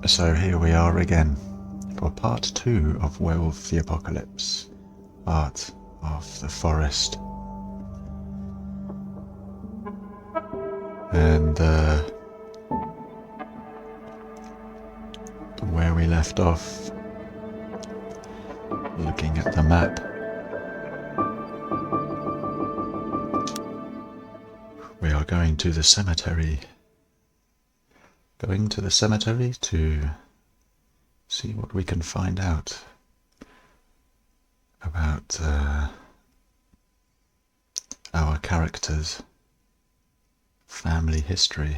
So here we are again for part 2 of Werewolf the Apocalypse, Art of the Forest. And where we left off, looking at the map, we are going to the cemetery. Going to the cemetery to see what we can find out about our characters' family history.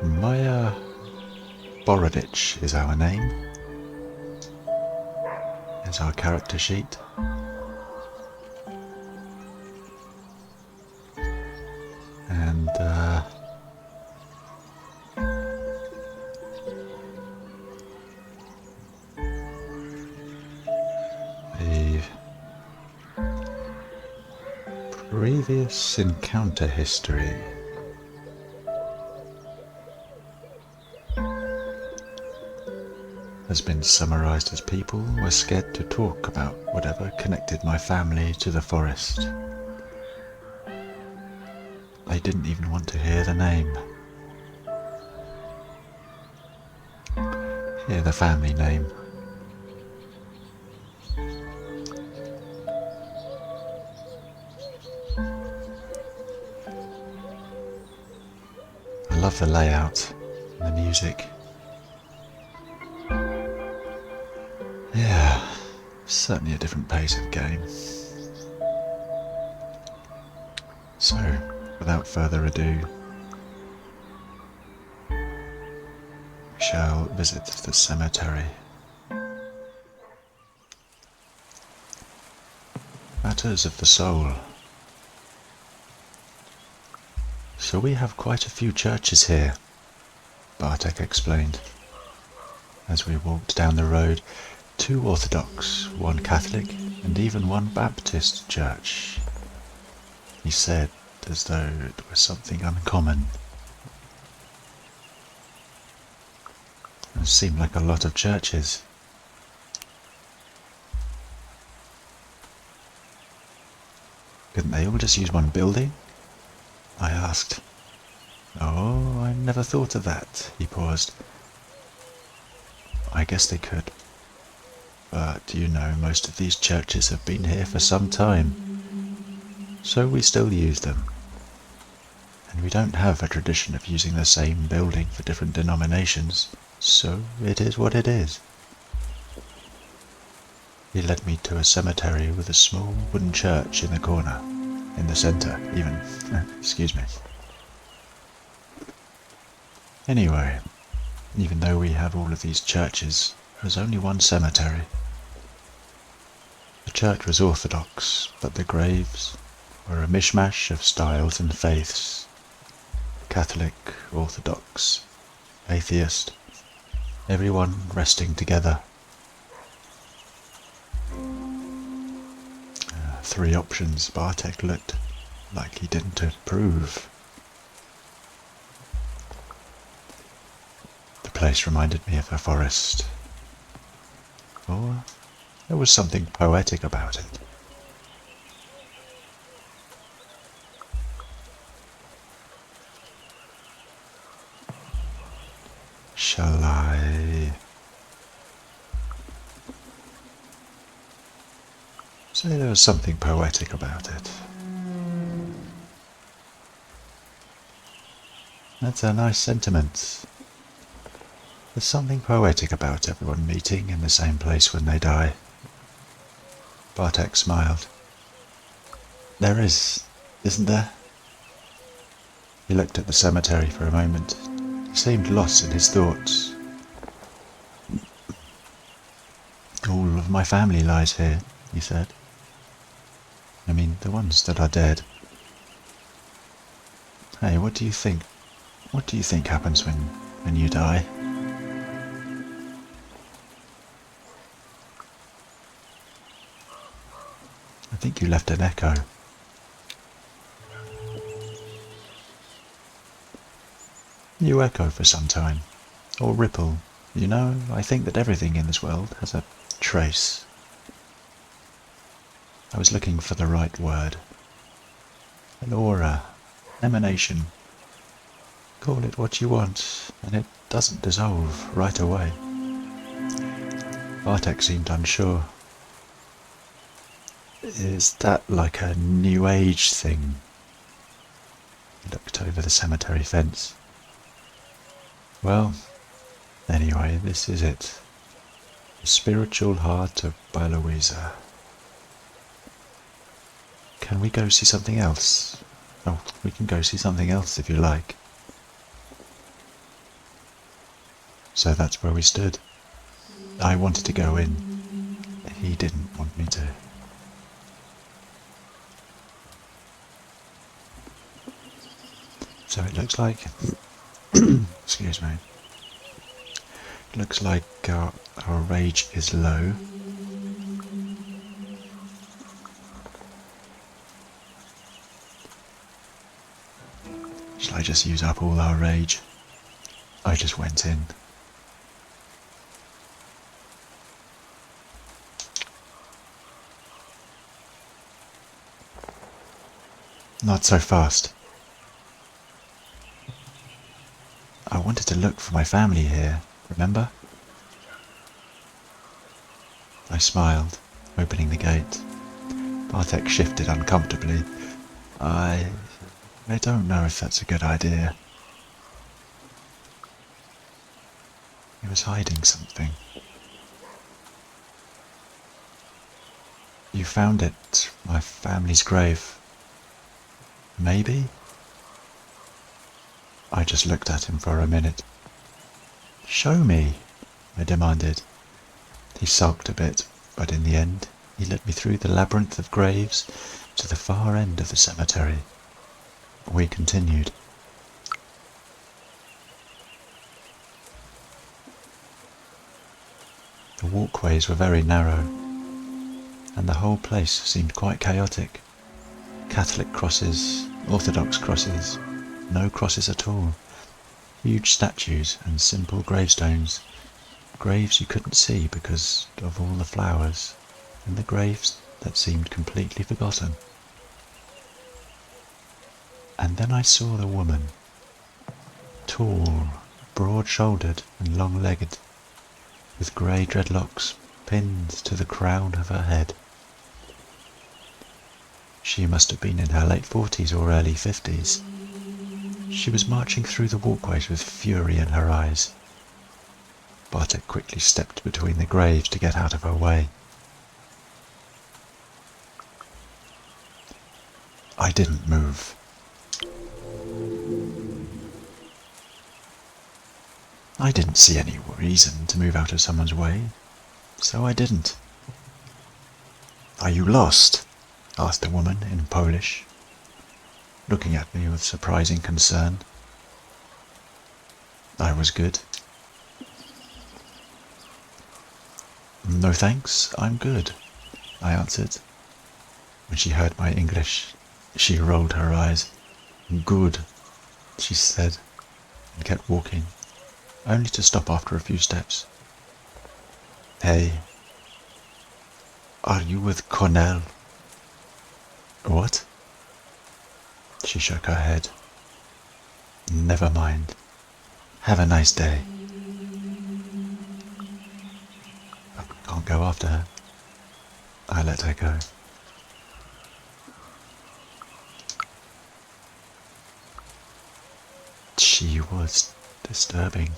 Maia Borodich is our name. Is our character sheet. And the previous encounter history. Has been summarized as people were scared to talk about whatever connected my family to the forest. They didn't even want to hear the name. Hear the family name. I love the layout and the music. Yeah, certainly a different pace of game. So, without further ado, we shall visit the cemetery. Matters of the soul. So we have quite a few churches here, Bartek explained. As we walked down the road, 2 Orthodox, 1 Catholic, and even 1 Baptist church. He said, as though it was something uncommon. It seemed like a lot of churches. Couldn't they all just use 1 building? I asked. Oh, I never thought of that, he paused. I guess they could. But, you know, most of these churches have been here for some time. So we still use them. And we don't have a tradition of using the same building for different denominations, so it is what it is. He led me to a cemetery with a small wooden church in the corner, in the centre even. Excuse me. Anyway, even though we have all of these churches, there's only 1 cemetery. The church was Orthodox, but the graves were a mishmash of styles and faiths. Catholic, Orthodox, atheist, everyone resting together. 3 options. Bartek looked like he didn't approve. The place reminded me of a forest. Or there was something poetic about it. Shall I say there was something poetic about it? That's a nice sentiment. There's something poetic about everyone meeting in the same place when they die. Bartek smiled. There is, isn't there? He looked at the cemetery for a moment. He seemed lost in his thoughts. All of my family lies here, he said. I mean, the ones that are dead. Hey, what do you think? What do you think happens when you die? I think you left an echo. You echo for some time, or ripple. You know, I think that everything in this world has a trace. I was looking for the right word. An aura, emanation. Call it what you want, and it doesn't dissolve right away. Bartek seemed unsure. Is that like a new age thing? He looked over the cemetery fence. Well, anyway, this is it. The spiritual heart of BialowieZa. Can we go see something else? Oh, we can go see something else if you like. So that's where we stood. I wanted to go in. He didn't want me to. So it looks like... excuse me. It looks like our rage is low. Shall I just use up all our rage? I just went in. Not so fast. I wanted to look for my family here, remember? I smiled, opening the gate. Bartek shifted uncomfortably. I don't know if that's a good idea. He was hiding something. You found it, my family's grave. Maybe? I just looked at him for a minute. Show me, I demanded. He sulked a bit, but in the end, he led me through the labyrinth of graves to the far end of the cemetery. We continued. The walkways were very narrow, and the whole place seemed quite chaotic. Catholic crosses, Orthodox crosses, no crosses at all, huge statues and simple gravestones, graves you couldn't see because of all the flowers, and the graves that seemed completely forgotten. And then I saw the woman, tall, broad-shouldered and long-legged, with grey dreadlocks pinned to the crown of her head. She must have been in her late 40s or early 50s. She was marching through the walkways with fury in her eyes. Bartek quickly stepped between the graves to get out of her way. I didn't move. I didn't see any reason to move out of someone's way, so I didn't. Are you lost? Asked the woman in Polish, looking at me with surprising concern. I was good. No thanks, I'm good, I answered. When she heard my English, she rolled her eyes. Good, she said, and kept walking, only to stop after a few steps. Hey, are you with Cornell? What? She shook her head. Never mind. Have a nice day. I can't go after her. I let her go. She was disturbing.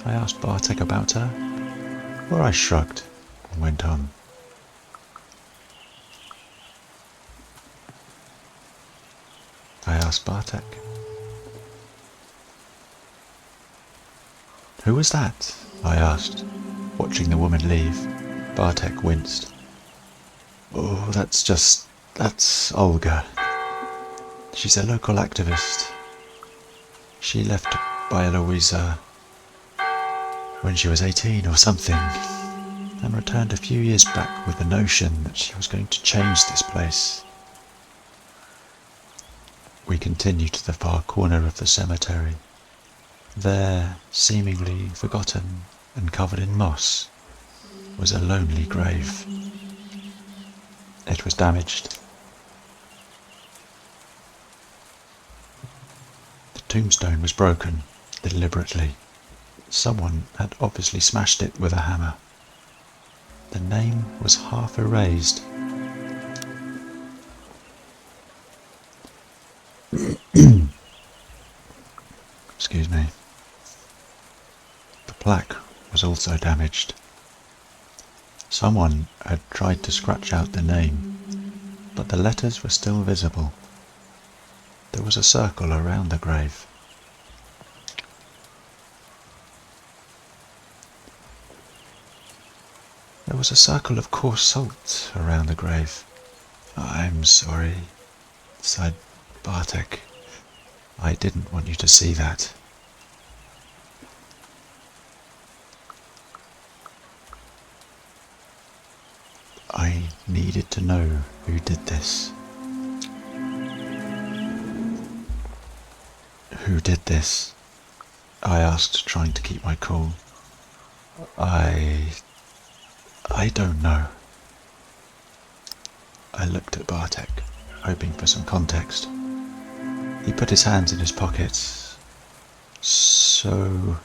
I asked Bartek about her, or I shrugged and went on. I asked Bartek. Who was that? I asked, watching the woman leave. Bartek winced. Oh, that's Olga. She's a local activist. She left BialowieZa when she was 18 or something, and returned a few years back with the notion that she was going to change this place. We continued to the far corner of the cemetery, There, seemingly forgotten and covered in moss, was a lonely grave. It was damaged. The tombstone was broken, deliberately. Someone had obviously smashed it with a hammer. The name was half erased. Excuse me. The plaque was also damaged. Someone had tried to scratch out the name, but the letters were still visible. There was a circle around the grave. There was a circle of coarse salt around the grave. "I'm sorry," sighed Bartek. "I didn't want you to see that." I needed to know who did this. Who did this? I asked, trying to keep my cool. I don't know. I looked at Bartek, hoping for some context. He put his hands in his pockets. "So,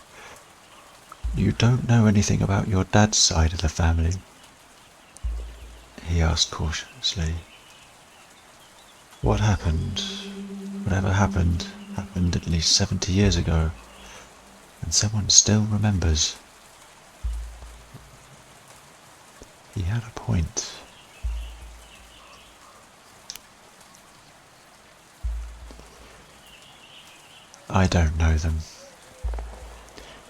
you don't know anything about your dad's side of the family?" he asked cautiously. "What happened, whatever happened at least 70 years ago, and someone still remembers." He had a point. "I don't know them.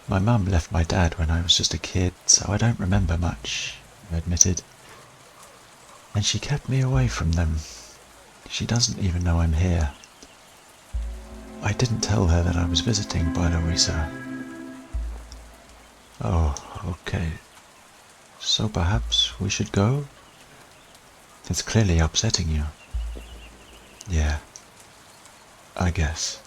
My mum left my dad when I was just a kid, so I don't remember much," I admitted. "And she kept me away from them. She doesn't even know I'm here. I didn't tell her that I was visiting BialowieZa." "Oh, okay. So perhaps we should go? It's clearly upsetting you." "Yeah, I guess."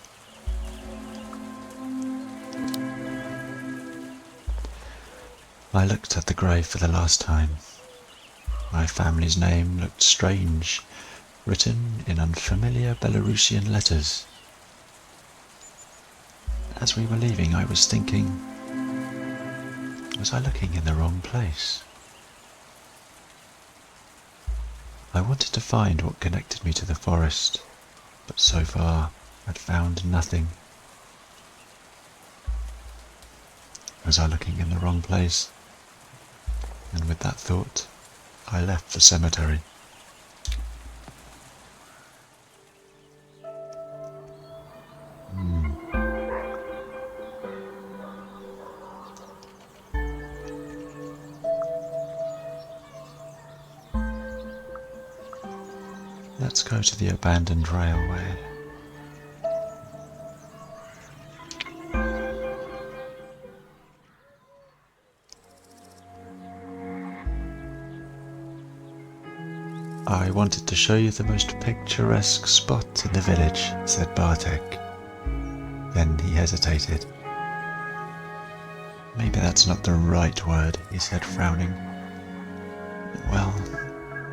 I looked at the grave for the last time. My family's name looked strange, written in unfamiliar Belarusian letters. As we were leaving, I was thinking, was I looking in the wrong place? I wanted to find what connected me to the forest, but so far I'd found nothing. Was I looking in the wrong place? And with that thought, I left the cemetery. Let's go to the abandoned railway. "I wanted to show you the most picturesque spot in the village," said Bartek. Then he hesitated. "Maybe that's not the right word," he said, frowning. "Well,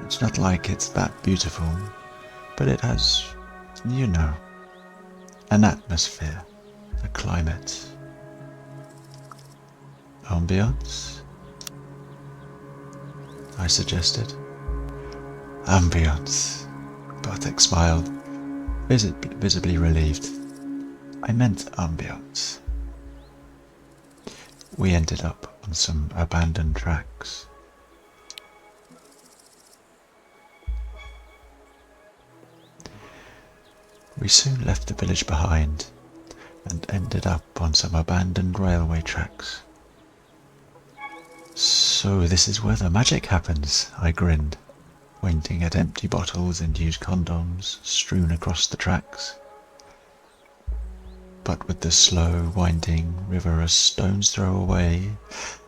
it's not like it's that beautiful, but it has, you know, an atmosphere, a climate, ambience," I suggested. "Ambience," Bartek smiled, visibly relieved. "I meant ambience." We ended up on some abandoned tracks. We soon left the village behind and ended up on some abandoned railway tracks. "So this is where the magic happens," I grinned, pointing at empty bottles and used condoms strewn across the tracks. But with the slow, winding river a stone's throw away,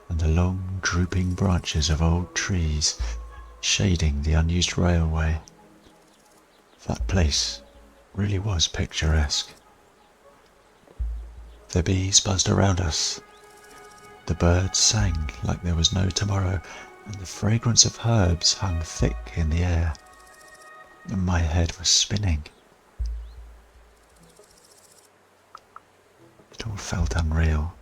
and the long, drooping branches of old trees shading the unused railway, that place really was picturesque. The bees buzzed around us. The birds sang like there was no tomorrow, and the fragrance of herbs hung thick in the air. My head was spinning. It all felt unreal.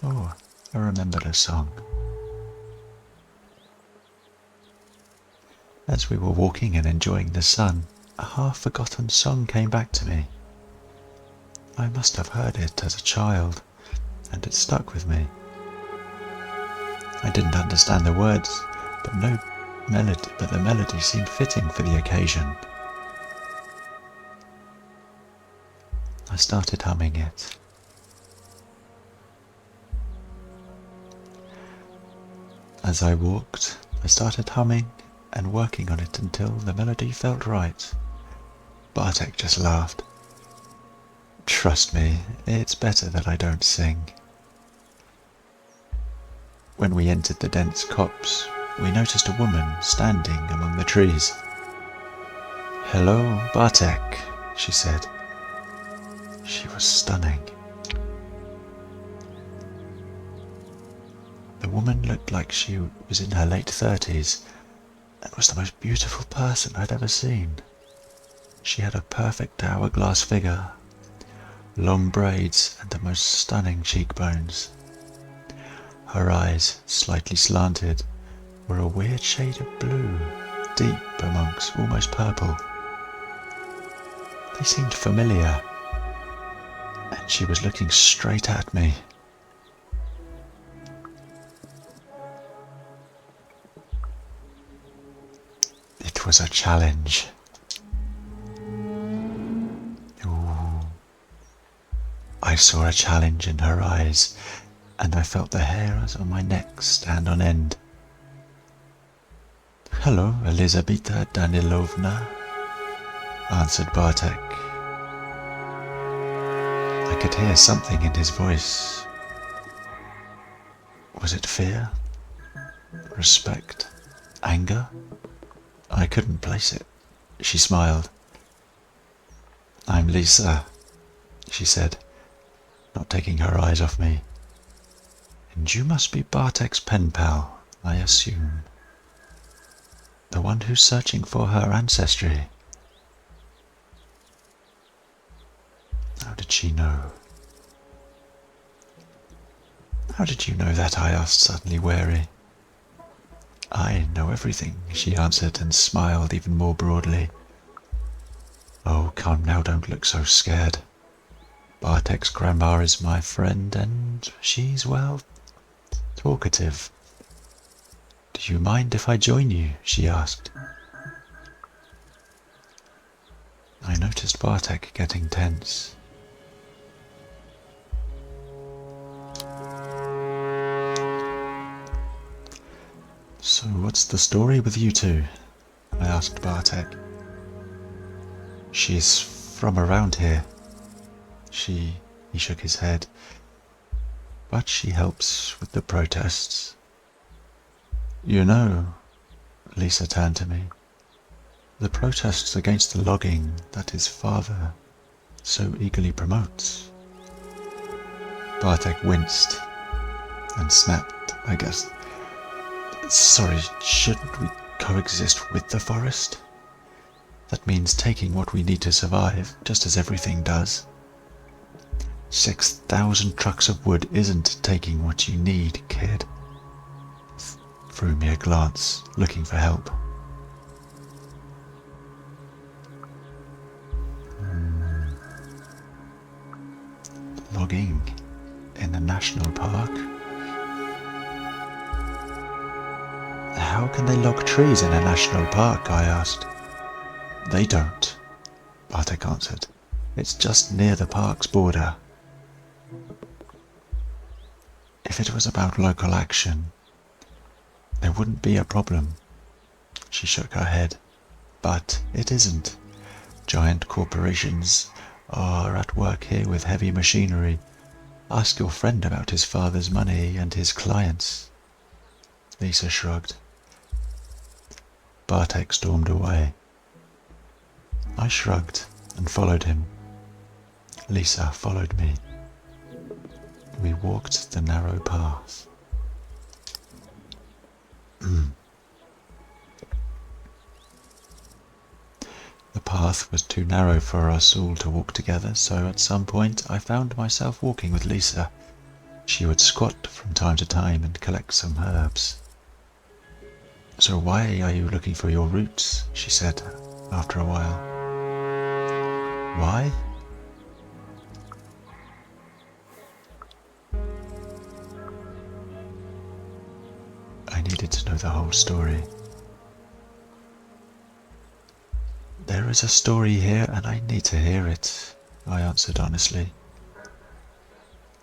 Oh, I remembered a song. As we were walking and enjoying the sun, a half-forgotten song came back to me. I must have heard it as a child, and it stuck with me. I didn't understand the words, but the melody seemed fitting for the occasion. I started humming it. As I walked, I started humming and working on it until the melody felt right. Bartek just laughed. Trust me, it's better that I don't sing. When we entered the dense copse, we noticed a woman standing among the trees. "Hello, Bartek," she said. She was stunning. The woman looked like she was in her late 30s and was the most beautiful person I'd ever seen. She had a perfect hourglass figure, long braids and the most stunning cheekbones. Her eyes, slightly slanted, were a weird shade of blue, deep amongst almost purple. They seemed familiar, and she was looking straight at me. It was a challenge. Ooh. I saw a challenge in her eyes, and I felt the hairs on my neck stand on end. "Hello, Elizabeta Danilovna," answered Bartek. I could hear something in his voice. Was it fear? Respect? Anger? I couldn't place it. She smiled. "I'm Lisa," she said, not taking her eyes off me. "And you must be Bartek's pen pal, I assume. The one who's searching for her ancestry." How did she know? "How did you know that?" I asked, suddenly wary. "I know everything," she answered and smiled even more broadly. "Oh, come now, don't look so scared. Bartek's grandma is my friend and she's, well, talkative. Do you mind if I join you?" she asked. I noticed Bartek getting tense. "So what's the story with you two?" I asked Bartek. "She's from around here. He shook his head. "But she helps with the protests. You know," Lisa turned to me, "the protests against the logging that his father so eagerly promotes." Bartek winced and snapped, I guess. "Sorry, shouldn't we coexist with the forest? That means taking what we need to survive, just as everything does. 6,000 trucks of wood isn't taking what you need, kid." Threw me a glance, looking for help. Logging in a national park? "How can they log trees in a national park?" I asked. "They don't," Bartek answered. "It's just near the park's border." If it was about local action, there wouldn't be a problem. She shook her head. But it isn't. Giant corporations are at work here with heavy machinery. Ask your friend about his father's money and his clients. Lisa shrugged. Bartek stormed away. I shrugged and followed him. Lisa followed me. We walked the narrow path. The path was too narrow for us all to walk together, so at some point I found myself walking with Lisa. She would squat from time to time and collect some herbs. "So why are you looking for your roots?" she said after a while. "Why?" I needed to know the whole story. "There is a story here and I need to hear it," I answered honestly.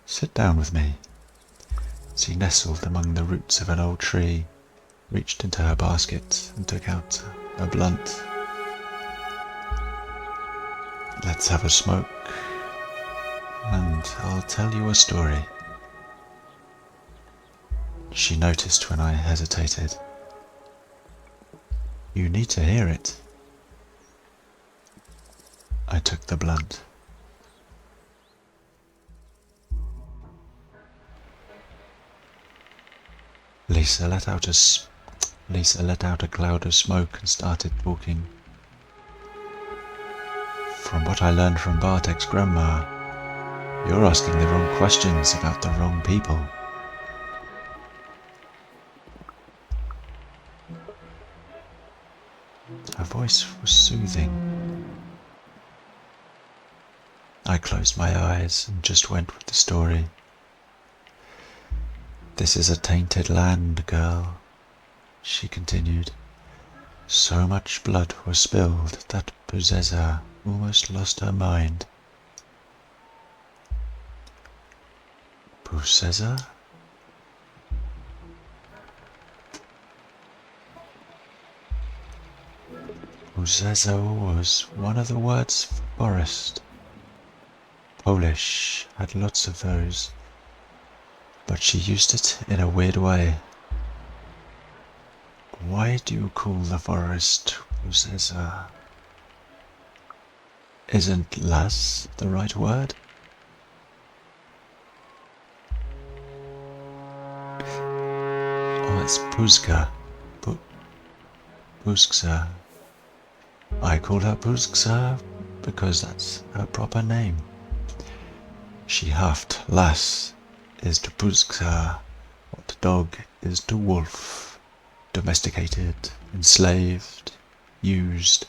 "Sit down with me." She nestled among the roots of an old tree, reached into her basket and took out a blunt. "Let's have a smoke and I'll tell you a story." She noticed when I hesitated. "You need to hear it." I took the blunt. Lisa let out a cloud of smoke and started talking. "From what I learned from Bartek's grandma, you're asking the wrong questions about the wrong people." Her voice was soothing. I closed my eyes and just went with the story. "This is a tainted land, girl," she continued. "So much blood was spilled that BialowieZa almost lost her mind." BialowieZa? BialowieZa was one of the words for forest. Polish had lots of those, but she used it in a weird way. "Why do you call the forest BialowieZa? Isn't las the right word?" "Oh, it's Puzka. Puzka. I call her Puzka because that's her proper name." She huffed. "Las is to Puzka what dog is to wolf. Domesticated, enslaved, used.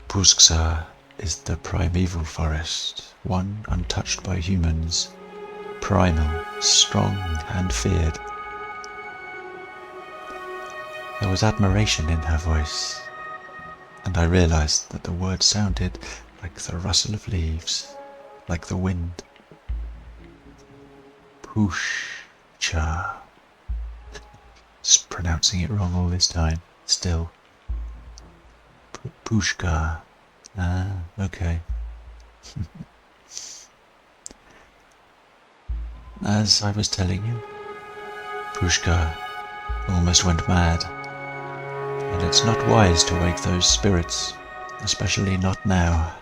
Puzka is the primeval forest, one untouched by humans, primal, strong and feared." There was admiration in her voice, and I realized that the words sounded like the rustle of leaves, like the wind. Pushcha. Just pronouncing it wrong all this time, still. Pushka. Ah, okay. "As I was telling you, Pushka almost went mad, and it's not wise to wake those spirits, especially not now."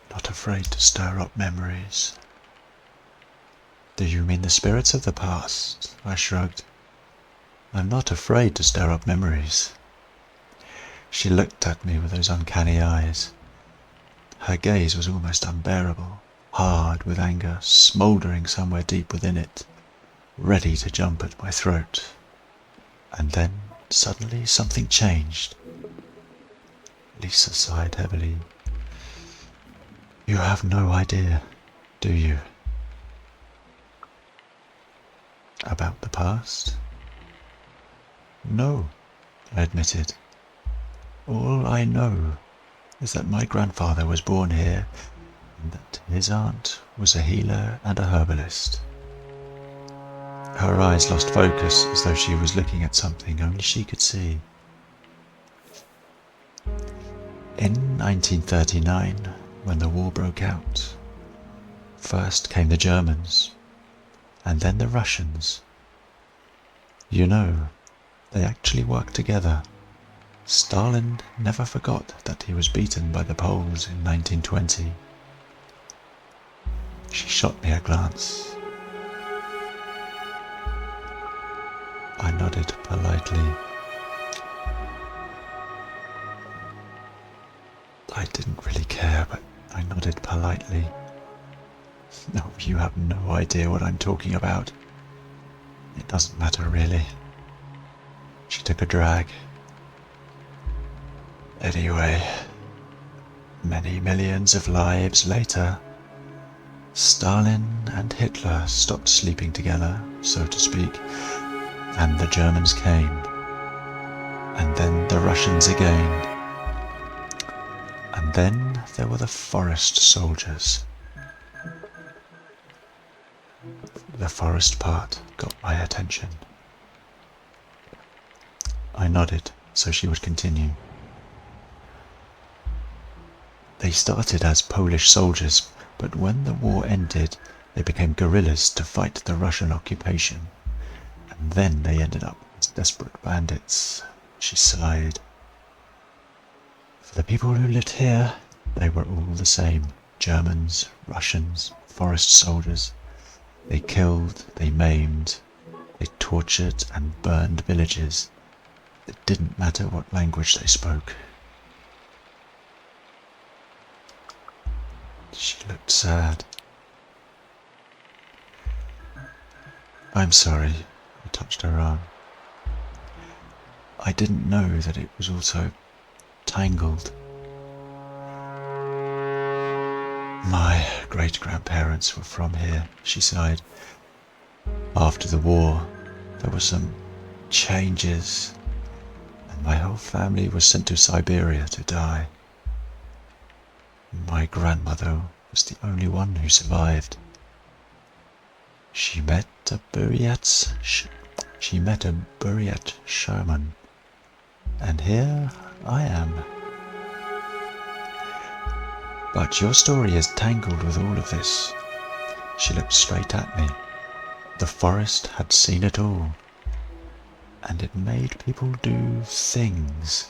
"Not afraid to stir up memories." "Do you mean the spirits of the past?" I shrugged. "I'm not afraid to stir up memories." She looked at me with those uncanny eyes. Her gaze was almost unbearable, hard with anger, smouldering somewhere deep within it, ready to jump at my throat. And then, suddenly, something changed. Lisa sighed heavily. "You have no idea, do you?" "About the past?" "No," I admitted. "All I know is that my grandfather was born here and that his aunt was a healer and a herbalist." Her eyes lost focus as though she was looking at something only she could see. "In 1939, when the war broke out, first came the Germans, and then the Russians. You know, they actually worked together. Stalin never forgot that he was beaten by the Poles in 1920. She shot me a glance. I nodded politely. I didn't really care, but I nodded politely. No, you have no idea what I'm talking about. It doesn't matter, really. She took a drag. Anyway, many millions of lives later, Stalin and Hitler stopped sleeping together, so to speak, and the Germans came, and then the Russians again, and then there were the forest soldiers. The forest part got my attention. I nodded so she would continue. They started as Polish soldiers, but when the war ended, they became guerrillas to fight the Russian occupation, and then they ended up as desperate bandits. She sighed. For the people who lived here, they were all the same. Germans, Russians, forest soldiers. They killed, they maimed, they tortured and burned villages. It didn't matter what language they spoke. She looked sad. I'm sorry, I touched her arm. I didn't know that it was also tangled. My great-grandparents were from here, she sighed. After the war, there were some changes, and my whole family was sent to Siberia to die. My grandmother was the only one who survived. She met a Buryat shaman, and here I am. But your story is tangled with all of this. She looked straight at me. The forest had seen it all, and it made people do things.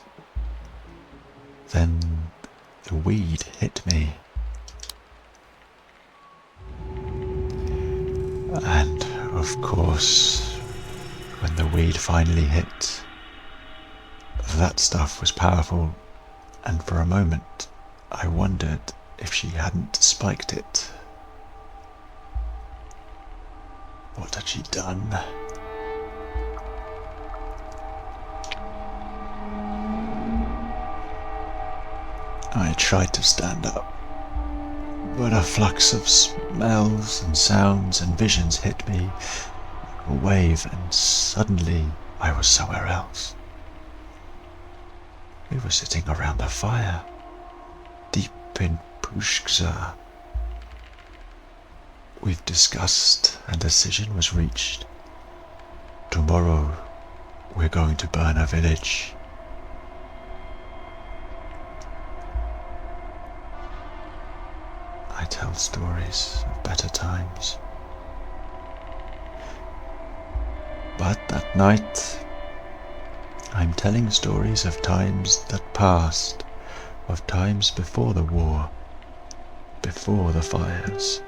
Then the weed hit me. And of course, when the weed finally hit, that stuff was powerful, and for a moment I wondered if she hadn't spiked it. What had she done? I tried to stand up, but a flux of smells and sounds and visions hit me like a wave, and suddenly I was somewhere else. We were sitting around a fire, deep in Pushkza. We've discussed, and a decision was reached. Tomorrow, we're going to burn a village. I tell stories of better times. But that night, I'm telling stories of times that passed, of times before the war, before the fires.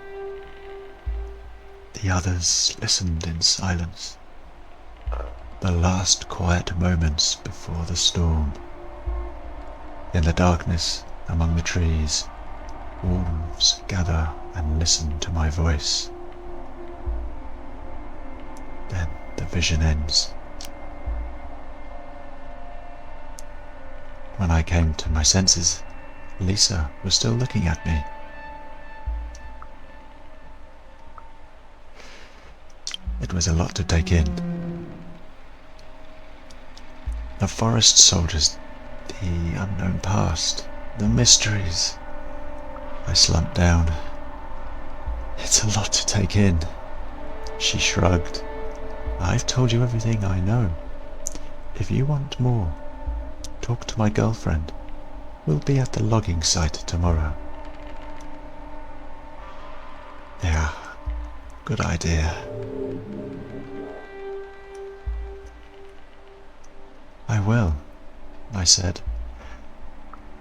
The others listened in silence. The last quiet moments before the storm. In the darkness, among the trees, wolves gather and listen to my voice. Then the vision ends. When I came to my senses, Lisa was still looking at me. It was a lot to take in. The forest soldiers, the unknown past, the mysteries. I slumped down. It's a lot to take in. She shrugged. I've told you everything I know. If you want more, talk to my girlfriend. We'll be at the logging site tomorrow. Yeah, good idea. I will. I said.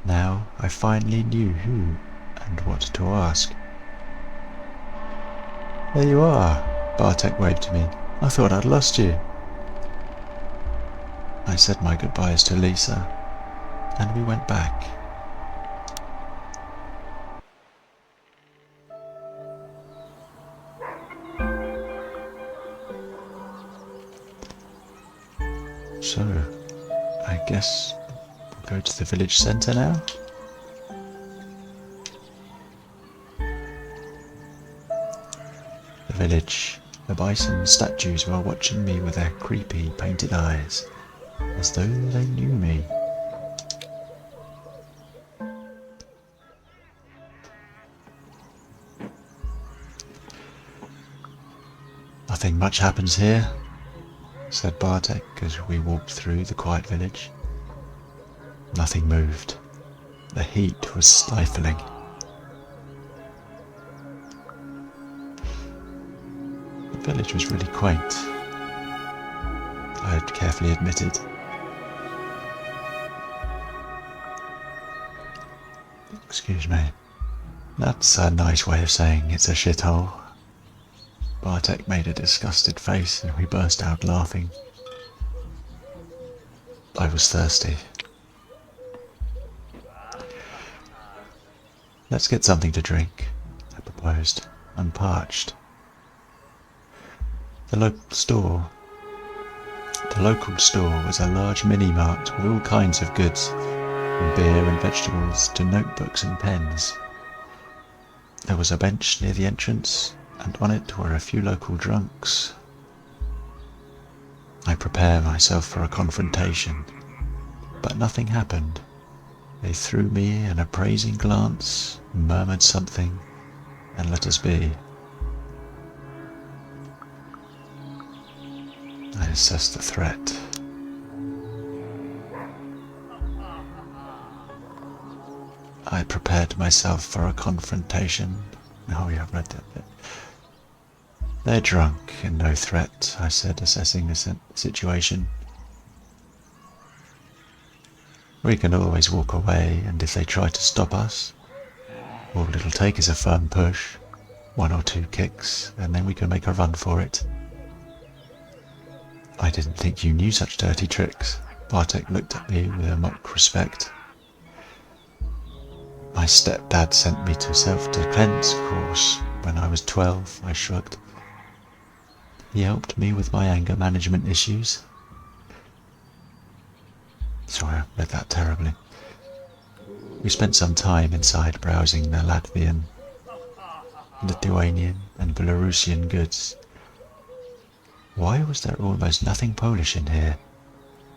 Now I finally knew who and what to ask. There you are, Bartek waved to me. I thought I'd lost you. I said my goodbyes to Lisa, and we went back. So, I guess we'll go to the village centre now? The village. The bison statues were watching me with their creepy painted eyes, as though they knew me. Nothing much happens here, said Bartek as we walked through the quiet village. Nothing moved. The heat was stifling. The village was really quaint, I had carefully admitted. Excuse me. That's a nice way of saying it's a shithole. Bartek made a disgusted face and we burst out laughing. I was thirsty. Let's get something to drink, I proposed. I'm parched. The local store was a large mini-mart with all kinds of goods, from beer and vegetables to notebooks and pens. There was a bench near the entrance, and on it were a few local drunks. I prepared myself for a confrontation, but nothing happened. They threw me an appraising glance, murmured something, and let us be. I assessed the threat. I prepared myself for a confrontation. Oh yeah, I've read that bit. They're drunk and no threat, I said, assessing the situation. We can always walk away, and if they try to stop us, all it'll take is a firm push, 1 or 2 kicks, and then we can make a run for it. I didn't think you knew such dirty tricks. Bartek looked at me with a mock respect. My stepdad sent me to self-defense course when I was 12, I shrugged. He helped me with my anger management issues. Sorry, I read that terribly. We spent some time inside browsing the Latvian, Lithuanian and Belarusian goods. Why was there almost nothing Polish in here?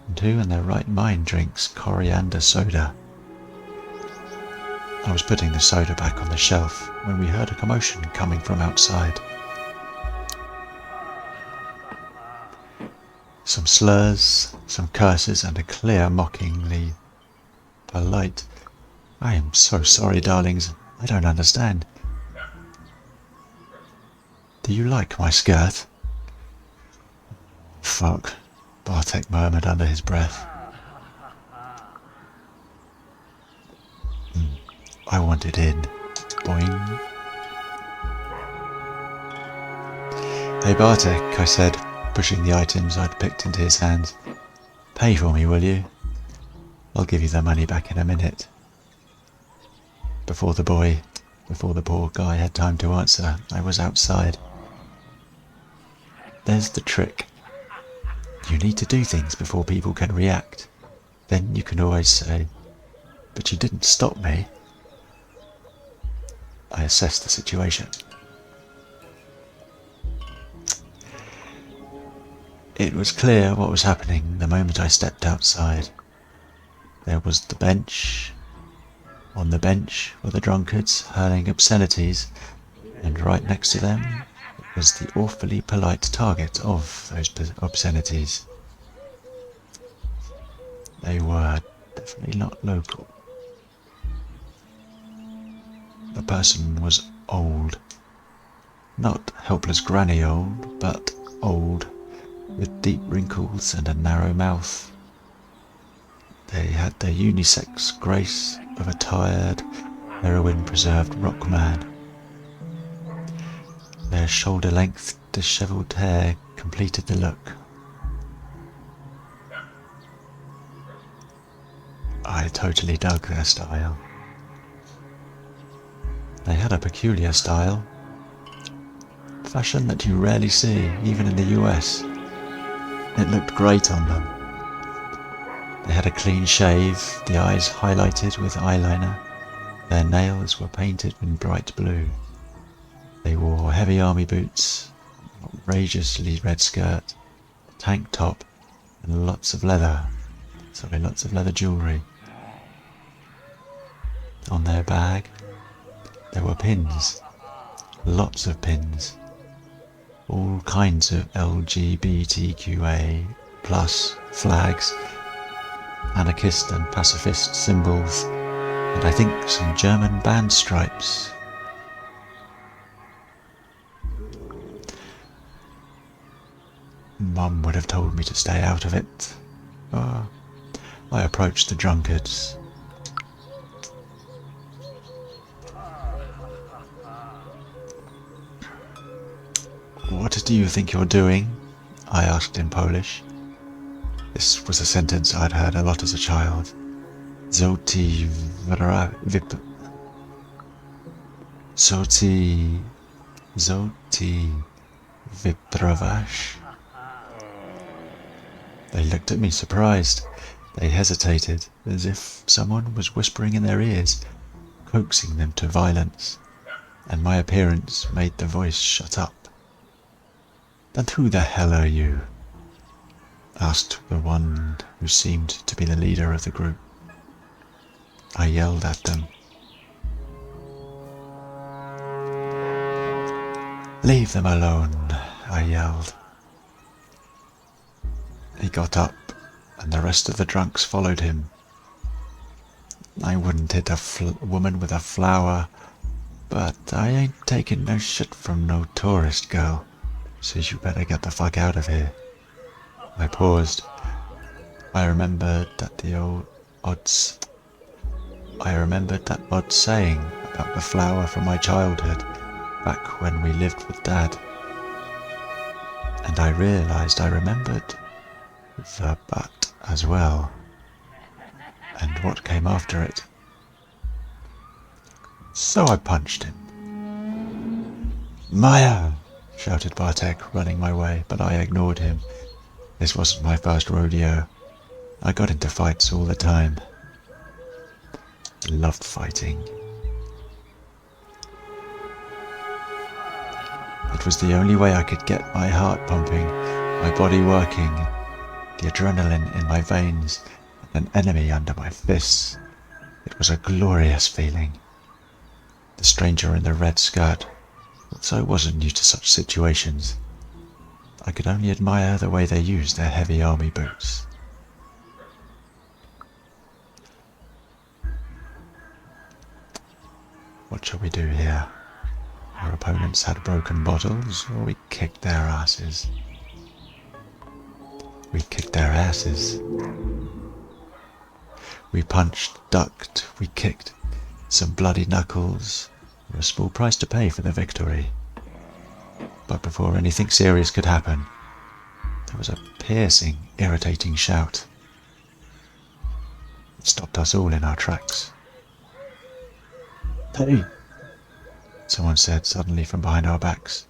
And who in their right mind drinks coriander soda? I was putting the soda back on the shelf when we heard a commotion coming from outside. Some slurs, some curses, and a clear, mockingly polite, "I am so sorry, darlings. I don't understand. Do you like my skirt?" "Fuck," Bartek murmured under his breath. I wanted in. Boing. "Hey Bartek," I said, pushing the items I'd picked into his hands. "Pay for me, will you? I'll give you the money back in a minute." Before the poor guy had time to answer, I was outside. There's the trick. You need to do things before people can react. Then you can always say, "But you didn't stop me." I assessed the situation. It was clear what was happening the moment I stepped outside. There was the bench. On the bench were the drunkards hurling obscenities, and right next to them was the awfully polite target of those obscenities. They were definitely not local. The person was old. Not helpless granny old, but old, with deep wrinkles and a narrow mouth. They had the unisex grace of a tired, heroin-preserved rock man. Their shoulder-length, dishevelled hair completed the look. I totally dug their style. They had a peculiar style, fashion that you rarely see, even in the US. It looked great on them. They had a clean shave, the eyes highlighted with eyeliner. Their nails were painted in bright blue. They wore heavy army boots, an outrageously red skirt, a tank top, and lots of leather jewellery. On their bag, there were pins, lots of pins, all kinds of LGBTQA plus flags, anarchist and pacifist symbols, and I think some German band stripes. Mum would have told me to stay out of it. I approached the drunkards. "What do you think you're doing?" I asked in Polish. This was a sentence I'd heard a lot as a child. Zoti wyprawasz? They looked at me surprised. They hesitated, as if someone was whispering in their ears, coaxing them to violence, and my appearance made the voice shut up. "Then who the hell are you?" asked the one who seemed to be the leader of the group. I yelled at them. "Leave them alone," I yelled. He got up, and the rest of the drunks followed him. I wouldn't hit a woman with a flower, but I ain't taking no shit from no tourist girl, so you better get the fuck out of here. I paused. I remembered that odd saying about the flower from my childhood, back when we lived with Dad. And I realised I remembered the butt as well, and what came after it. So I punched him. "Maia!" shouted Bartek, running my way, but I ignored him. This wasn't my first rodeo. I got into fights all the time. I loved fighting. It was the only way I could get my heart pumping, my body working, the adrenaline in my veins, and an enemy under my fists. It was a glorious feeling. The stranger in the red skirt also wasn't new to such situations. I could only admire the way they used their heavy army boots. What shall we do here? Our opponents had broken bottles, or we kicked their asses. We kicked their asses. We punched, ducked, we kicked. Some bloody knuckles were a small price to pay for the victory. But before anything serious could happen, there was a piercing, irritating shout. It stopped us all in our tracks. "Hey!" someone said suddenly from behind our backs.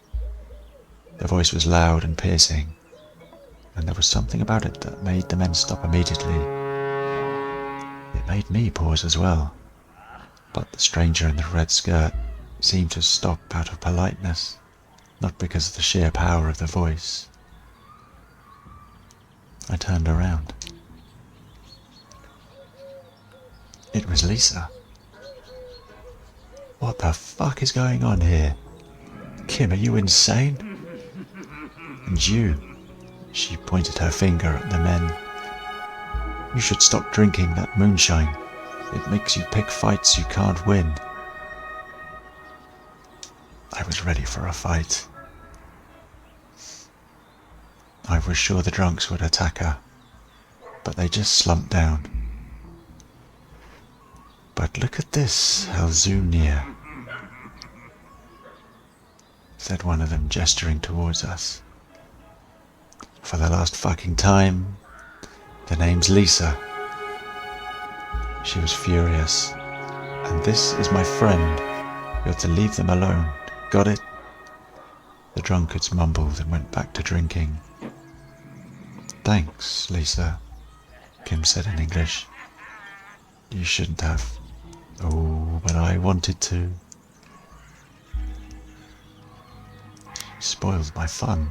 The voice was loud and piercing, and there was something about it that made the men stop immediately. It made me pause as well, but the stranger in the red skirt seemed to stop out of politeness, not because of the sheer power of the voice. I turned around. It was Lisa. "What the fuck is going on here? Kim, are you insane? And you," she pointed her finger at the men, "you should stop drinking that moonshine. It makes you pick fights you can't win." I was ready for a fight. I was sure the drunks would attack her, but they just slumped down. But look at this, I'll zoom near, said one of them, gesturing towards us. For the last fucking time, the name's Lisa. She was furious. And this is my friend. You're to leave them alone. Got it? The drunkards mumbled and went back to drinking. Thanks, Lisa, Kim said in English. You shouldn't have. Oh, but I wanted to. Spoiled my fun.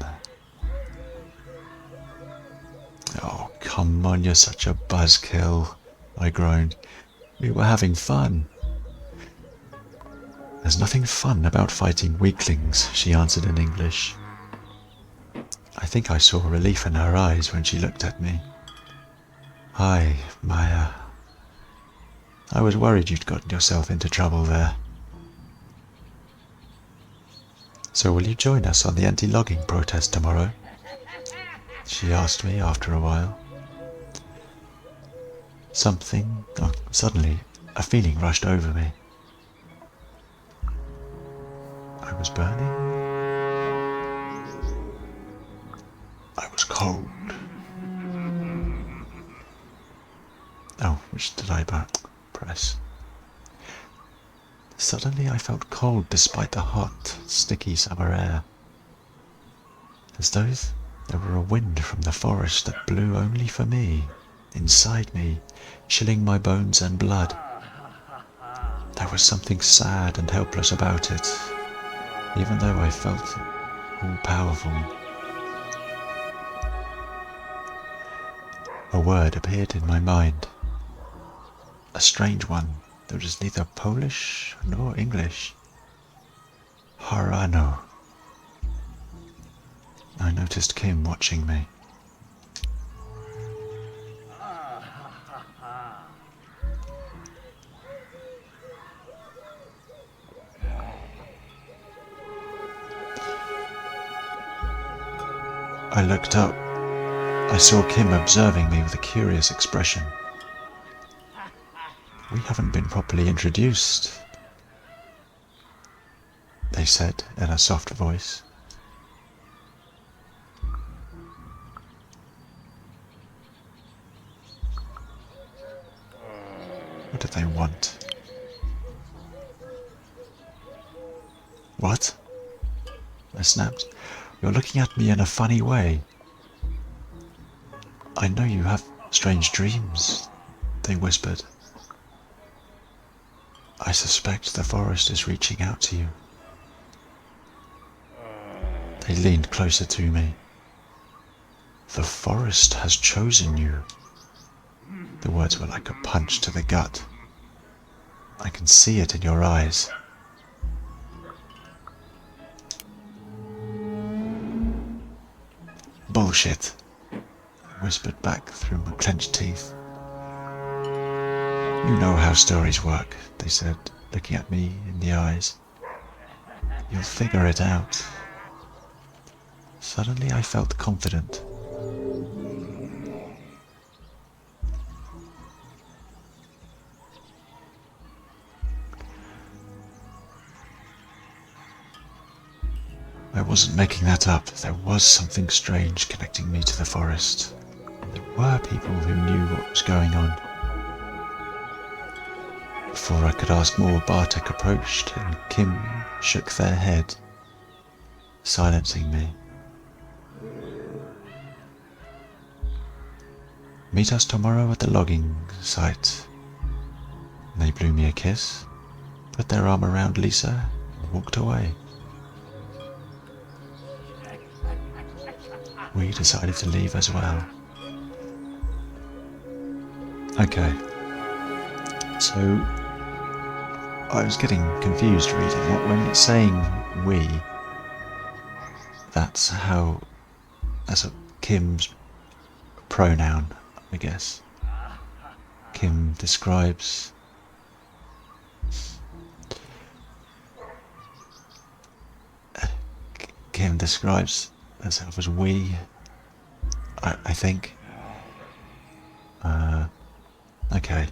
Oh, come on, you're such a buzzkill, I groaned. We were having fun. There's nothing fun about fighting weaklings, she answered in English. I think I saw relief in her eyes when she looked at me. Hi, Maia. I was worried you'd gotten yourself into trouble there. So will you join us on the anti-logging protest tomorrow? She asked me after a while. Suddenly, a feeling rushed over me. I was burning. I was cold. Oh, which did I press? Suddenly I felt cold despite the hot, sticky summer air. As though there were a wind from the forest that blew only for me, inside me, chilling my bones and blood. There was something sad and helpless about it, even though I felt all-powerful. A word appeared in my mind. A strange one that was neither Polish nor English. Harano. I noticed Kim watching me. I looked up. I saw Kim observing me with a curious expression. We haven't been properly introduced, they said in a soft voice. What do they want? What? I snapped. You're looking at me in a funny way. I know you have strange dreams, they whispered. I suspect the forest is reaching out to you. They leaned closer to me. The forest has chosen you. The words were like a punch to the gut. I can see it in your eyes. Bullshit, I whispered back through my clenched teeth. You know how stories work, they said, looking at me in the eyes. You'll figure it out. Suddenly I felt confident. I wasn't making that up. There was something strange connecting me to the forest. There were people who knew what was going on. Before I could ask more, Bartek approached and Kim shook their head, silencing me. Meet us tomorrow at the logging site. They blew me a kiss, put their arm around Lisa and walked away. We decided to leave as well. Okay, so I was getting confused reading that. When it's saying we, that's a Kim's pronoun, I guess. Kim describes herself as we, I think. Okay.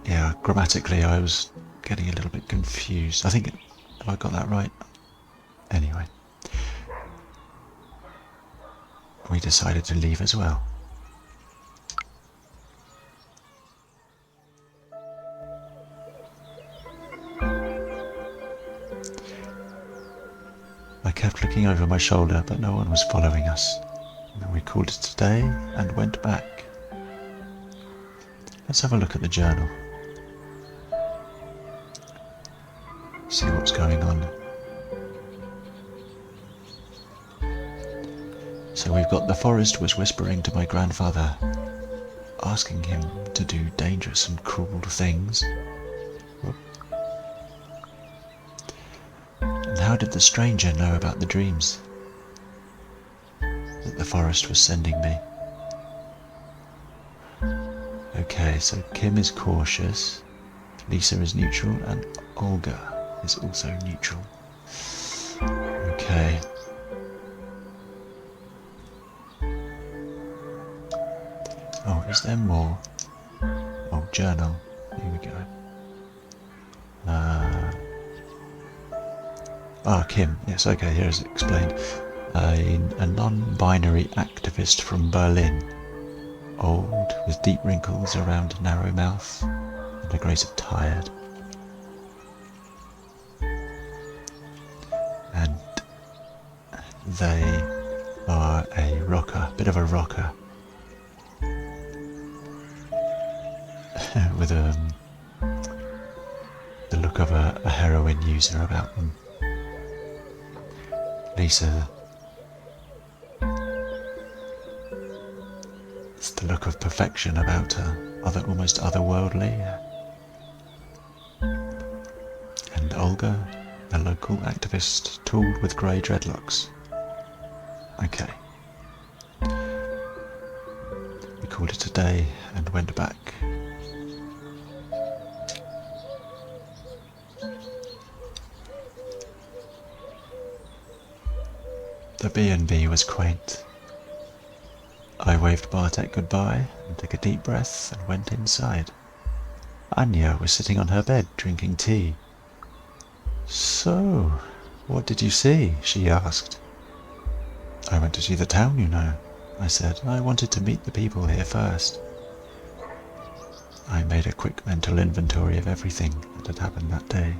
Yeah, grammatically I was getting a little bit confused. I think, have I got that right? Anyway, we decided to leave as well. I kept looking over my shoulder, but no one was following us. And we called it a day and went back. Let's have a look at the journal. See what's going on. So we've got the forest was whispering to my grandfather, asking him to do dangerous and cruel things. And how did the stranger know about the dreams that the forest was sending me? Okay, so Kim is cautious, Lisa is neutral, and Olga is also neutral. Okay. Oh, is there more? Oh, journal. Here we go. Kim. Yes, okay, here is explained. A non-binary activist from Berlin. Old, with deep wrinkles around a narrow mouth, and a grace of tired. And they are a rocker, bit of a rocker. With the look of a heroin user about them. Lisa, it's the look of perfection about her, almost otherworldly. And Olga, a local activist, tooled with grey dreadlocks. Okay. We called it a day and went back. The B&B was quaint. I waved Bartek goodbye and took a deep breath and went inside. Anya was sitting on her bed drinking tea. So, what did you see? She asked. I went to see the town, you know, I said. I wanted to meet the people here first. I made a quick mental inventory of everything that had happened that day.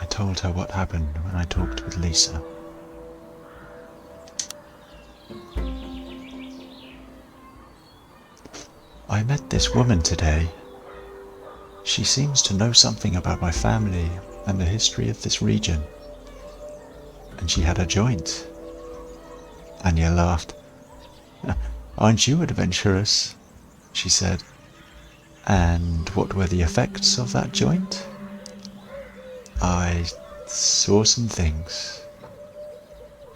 I told her what happened when I talked with Lisa. I met this woman today. She seems to know something about my family and the history of this region. And she had a joint. Anya laughed. Aren't you adventurous? She said. And what were the effects of that joint? I saw some things.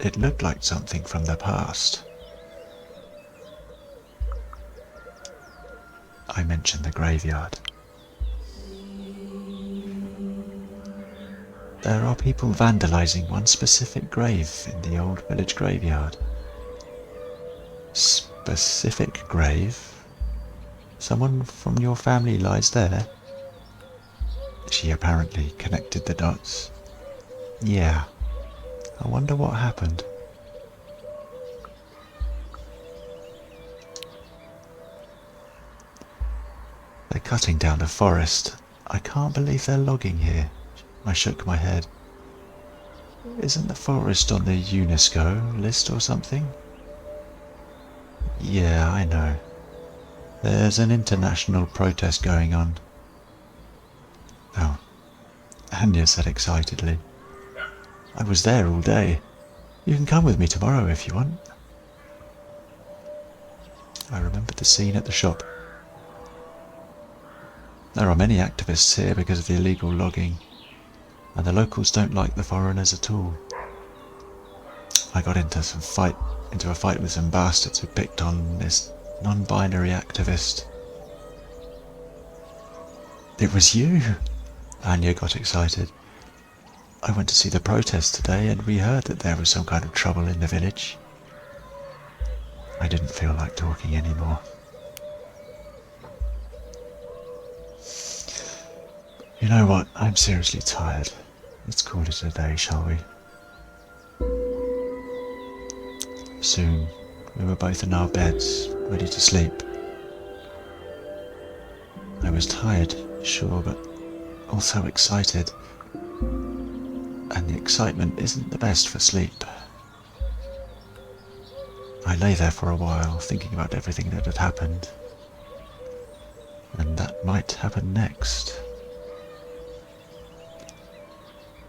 It looked like something from the past. I mentioned the graveyard. There are people vandalizing one specific grave in the old village graveyard. Specific grave? Someone from your family lies there? She apparently connected the dots. Yeah. I wonder what happened. They're cutting down the forest. I can't believe they're logging here. I shook my head. Isn't the forest on the UNESCO list or something? Yeah, I know. There's an international protest going on. Oh, Anya said excitedly. I was there all day. You can come with me tomorrow if you want. I remembered the scene at the shop. There are many activists here because of the illegal logging, and the locals don't like the foreigners at all. I got into a fight with some bastards who picked on this non-binary activist. It was you! Anya got excited. I went to see the protest today and we heard that there was some kind of trouble in the village. I didn't feel like talking anymore. You know what? I'm seriously tired. Let's call it a day, shall we? Soon, we were both in our beds, ready to sleep. I was tired, sure, but also excited. And the excitement isn't the best for sleep. I lay there for a while, thinking about everything that had happened. And that might happen next.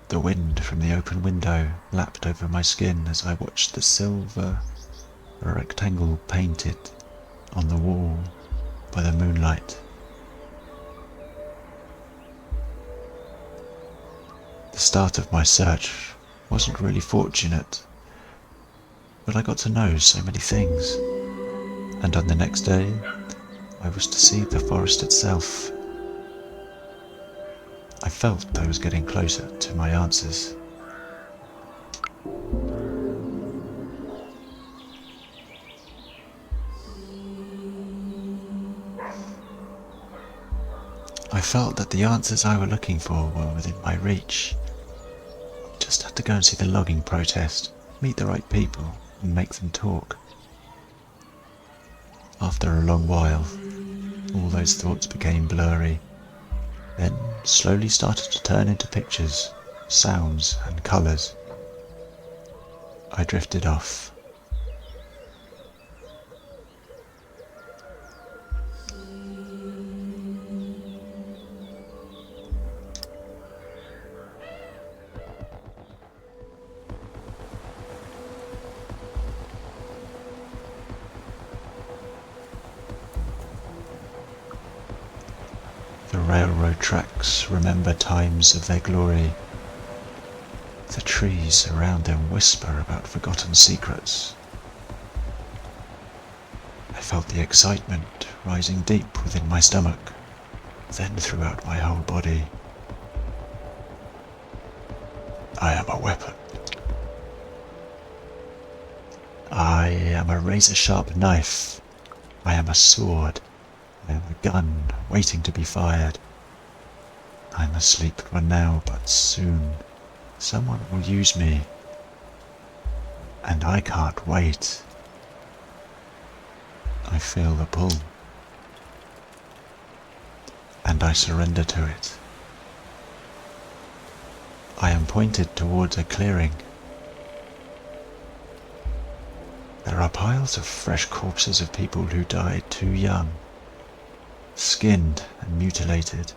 The wind from the open window lapped over my skin as I watched the silver rectangle painted on the wall by the moonlight. The start of my search wasn't really fortunate, but I got to know so many things. And on the next day, I was to see the forest itself. I felt I was getting closer to my answers. I felt that the answers I were looking for were within my reach. Just had to go and see the logging protest, meet the right people, and make them talk. After a long while, all those thoughts became blurry, then slowly started to turn into pictures, sounds, and colours. I drifted off. The railroad tracks remember times of their glory. The trees around them whisper about forgotten secrets. I felt the excitement rising deep within my stomach, then throughout my whole body. I am a weapon. I am a razor-sharp knife. I am a sword. I am a gun waiting to be fired. I'm asleep for now, but soon someone will use me. And I can't wait. I feel the pull. And I surrender to it. I am pointed towards a clearing. There are piles of fresh corpses of people who died too young, skinned and mutilated.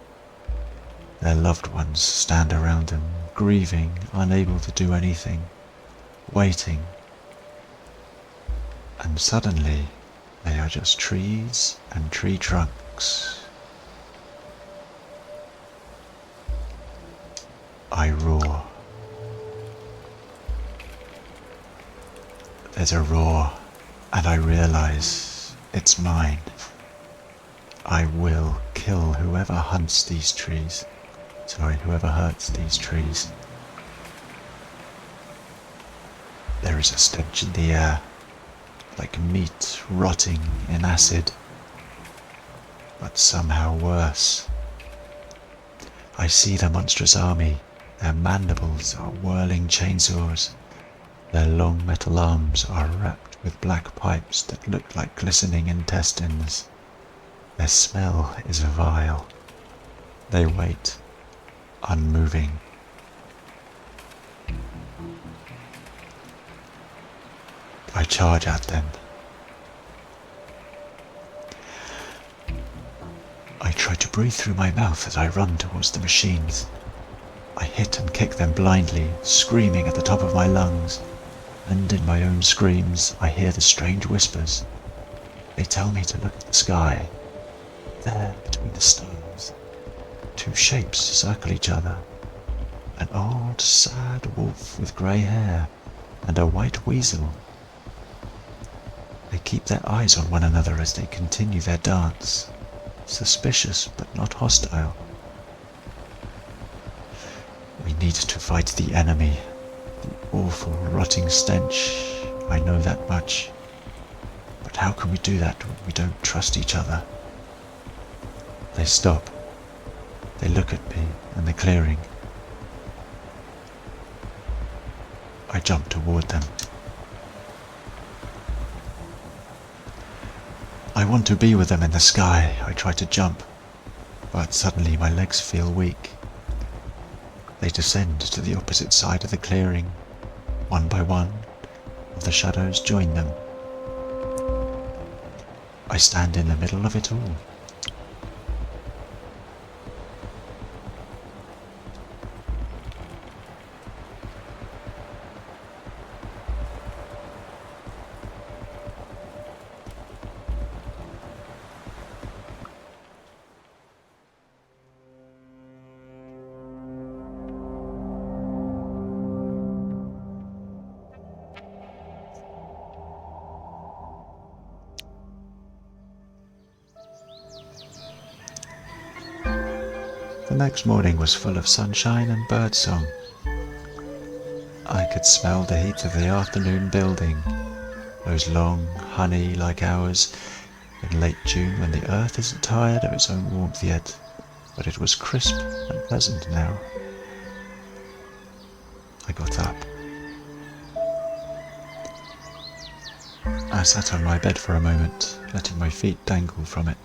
Their loved ones stand around them, grieving, unable to do anything, waiting. And suddenly, they are just trees and tree trunks. I roar. There's a roar, and I realize it's mine. I will kill whoever hunts these trees. Whoever hurts these trees. There is a stench in the air, like meat rotting in acid, but somehow worse. I see the monstrous army. Their mandibles are whirling chainsaws. Their long metal arms are wrapped with black pipes that look like glistening intestines. Their smell is vile. They wait, unmoving. I charge at them. I try to breathe through my mouth as I run towards the machines. I hit and kick them blindly, screaming at the top of my lungs. And in my own screams, I hear the strange whispers. They tell me to look at the sky. There, between the stars, two shapes circle each other. An old, sad wolf with grey hair and a white weasel. They keep their eyes on one another as they continue their dance, suspicious but not hostile. We need to fight the enemy, the awful rotting stench, I know that much. But how can we do that when we don't trust each other? They stop. They look at me and the clearing. I jump toward them. I want to be with them in the sky. I try to jump, but suddenly my legs feel weak. They descend to the opposite side of the clearing. One by one, of the shadows join them. I stand in the middle of it all. The next morning was full of sunshine and birdsong. I could smell the heat of the afternoon building, those long, honey-like hours in late June when the earth isn't tired of its own warmth yet, but it was crisp and pleasant now. I got up. I sat on my bed for a moment, letting my feet dangle from it.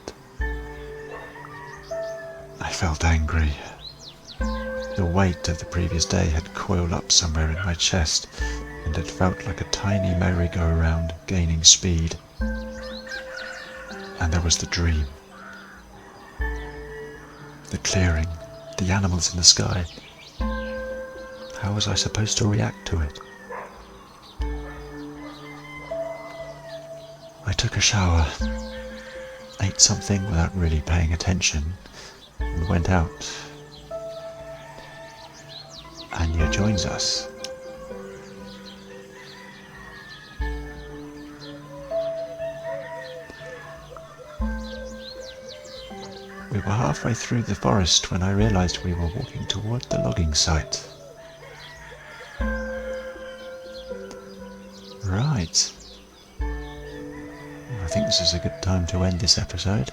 I felt angry. The weight of the previous day had coiled up somewhere in my chest, and it felt like a tiny merry-go-round gaining speed. And there was the dream. The clearing, the animals in the sky. How was I supposed to react to it? I took a shower, ate something without really paying attention, and went out. Anya joins us. We were halfway through the forest when I realized we were walking toward the logging site. Right. I think this is a good time to end this episode.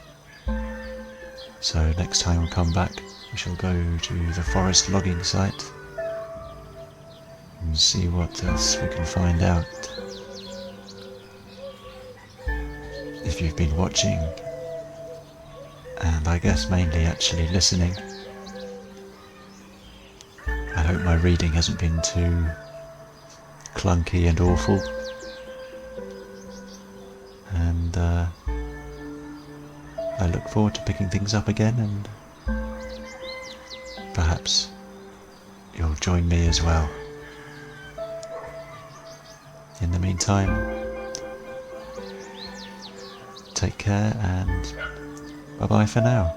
So next time we come back, we shall go to the forest logging site and see what else we can find out. If you've been watching, and I guess mainly actually listening, I hope my reading hasn't been too clunky and awful. And I look forward to picking things up again, and perhaps you'll join me as well. In the meantime, take care and bye-bye for now.